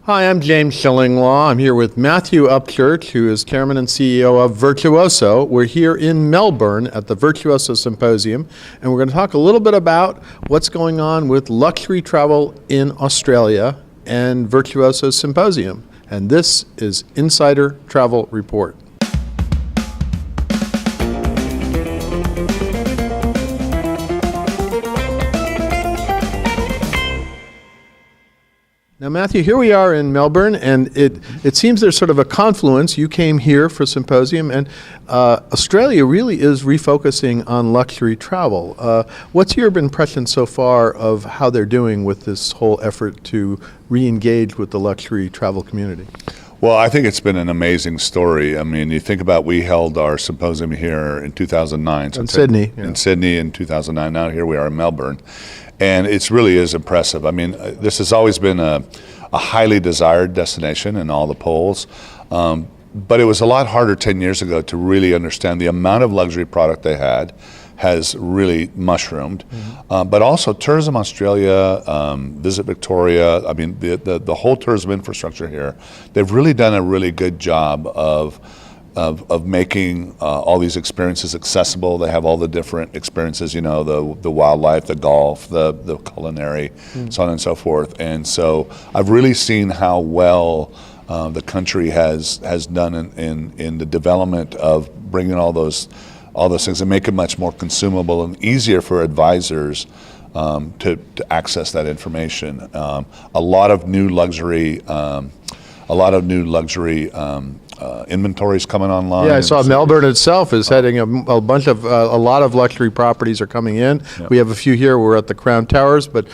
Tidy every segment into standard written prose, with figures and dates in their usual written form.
Hi, I'm James Shillinglaw. I'm here with Matthew Upchurch, who is Chairman and CEO of Virtuoso. We're here in Melbourne at the Virtuoso Symposium, and we're going to talk a little bit about what's going on with luxury travel in Australia and Virtuoso Symposium. And this is Insider Travel Report. Now, Matthew, here we are in Melbourne, and it seems there's sort of a confluence. You came here for Symposium, and Australia really is refocusing on luxury travel. What's your impression so far of how they're doing with this whole effort to re-engage with the luxury travel community? Well, I think it's been an amazing story. I mean, you think about, we held our symposium here in 2009. In Sydney. In Sydney in 2009. Now here we are in Melbourne. And it really is impressive. I mean, this has always been a highly desired destination in all the polls. But it was a lot harder 10 years ago to really understand the amount of luxury product they had has really mushroomed. Mm-hmm. But also Tourism Australia, Visit Victoria, I mean, the whole tourism infrastructure here, they've really done a really good job of making all these experiences accessible. They have all the different experiences, you know, the wildlife, the golf, the culinary, so on and so forth. And so I've really seen how well the country has done in the development of bringing all those things and make it much more consumable and easier for advisors to access that information. A lot of new luxury inventories coming online. Yeah, I saw Melbourne itself is heading a lot of luxury properties are coming in. Yep. We have a few here. We're at the Crown Towers, but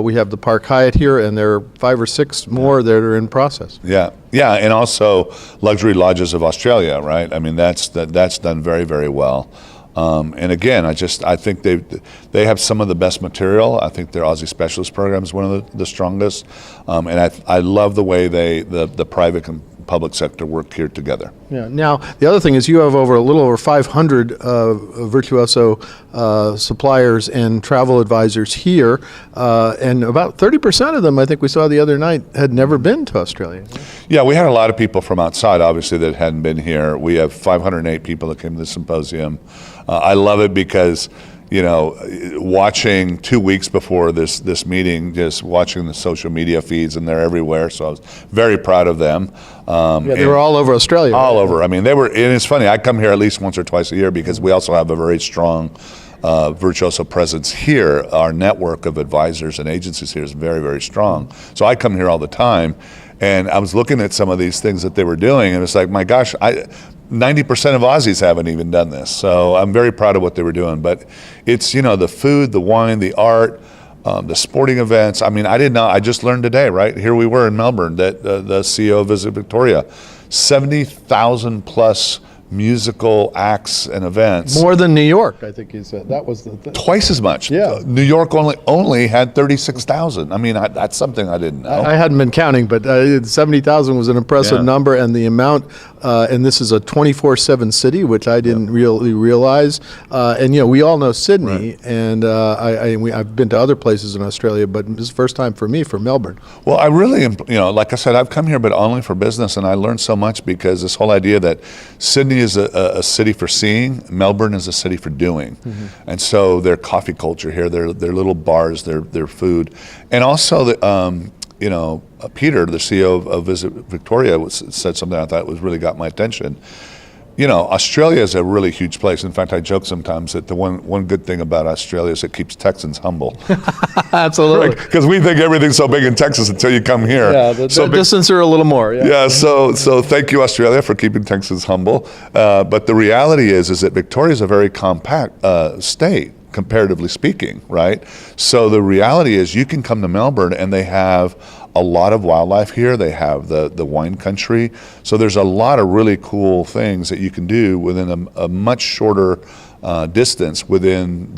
we have the Park Hyatt here, and there are 5 or 6 more that are in process. Yeah, and also Luxury Lodges of Australia, right? I mean, that's done very, very well. And again, I think they have some of the best material. I think their Aussie Specialist program is one of the strongest, and I love the way the private and public sector work here together. Yeah. Now, the other thing is you have a little over 500 Virtuoso suppliers and travel advisors here, and about 30% of them, I think we saw the other night, had never been to Australia. Yeah, we had a lot of people from outside, obviously, that hadn't been here. We have 508 people that came to the symposium. I love it because, you know, watching 2 weeks before this meeting, just watching the social media feeds, and they're everywhere. So I was very proud of them. They were all over Australia. All over. I mean, they were. And it's funny. I come here at least once or twice a year because we also have a very strong Virtuoso presence here. Our network of advisors and agencies here is very, very strong. So I come here all the time, and I was looking at some of these things that they were doing, and it's like, my gosh, 90% of Aussies haven't even done this. So I'm very proud of what they were doing. But it's, you know, the food, the wine, the art, the sporting events. I mean, I didn't know. I just learned today, right? Here we were in Melbourne, that the CEO of Visit Victoria, 70,000 plus musical acts and events. More than New York, I think he said. That was twice as much. Yeah. New York only had 36,000. I mean, that's something I didn't know. I hadn't been counting, but 70,000 was an impressive number, and the amount, and this is a 24/7 city, which I didn't really realize. And you know, we all know Sydney, right. And I've been to other places in Australia, but this is the first time for me for Melbourne. Well, I really, you know, like I said, I've come here, but only for business, and I learned so much because this whole idea that Sydney is a city for seeing, Melbourne is a city for doing. Mm-hmm. And so their coffee culture here, their little bars, their food, and also you know, Peter, the CEO of Visit Victoria, said something I thought really got my attention. You know, Australia is a really huge place. In fact, I joke sometimes that the one good thing about Australia is it keeps Texans humble. Absolutely. Because we think everything's so big in Texas until you come here. Yeah, the distance are a little more. Yeah, so thank you, Australia, for keeping Texans humble. But the reality is that Victoria is a very compact state, comparatively speaking, right? So the reality is you can come to Melbourne and they have a lot of wildlife here. They have the wine country. So there's a lot of really cool things that you can do within a much shorter distance within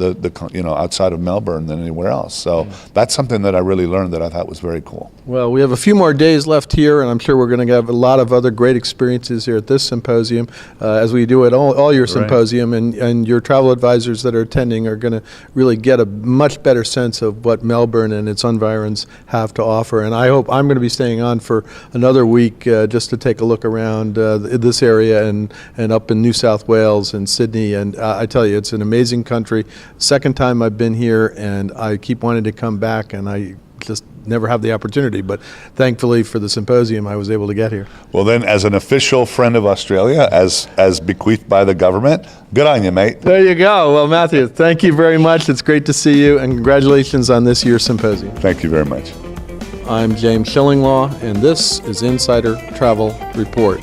outside of Melbourne than anywhere else. So that's something that I really learned that I thought was very cool. Well, we have a few more days left here, and I'm sure we're going to have a lot of other great experiences here at this symposium, as we do at all your symposium, and your travel advisors that are attending are going to really get a much better sense of what Melbourne and its environs have to offer. And I hope I'm going to be staying on for another week just to take a look around this area and up in New South Wales and Sydney. And I tell you, it's an amazing country. Second time I've been here, and I keep wanting to come back, and I just never have the opportunity. But thankfully for the symposium, I was able to get here. Well, then, as an official friend of Australia, as bequeathed by the government, good on you, mate. There you go. Well, Matthew, thank you very much. It's great to see you, and congratulations on this year's symposium. Thank you very much. I'm James Shillinglaw, and this is Insider Travel Report.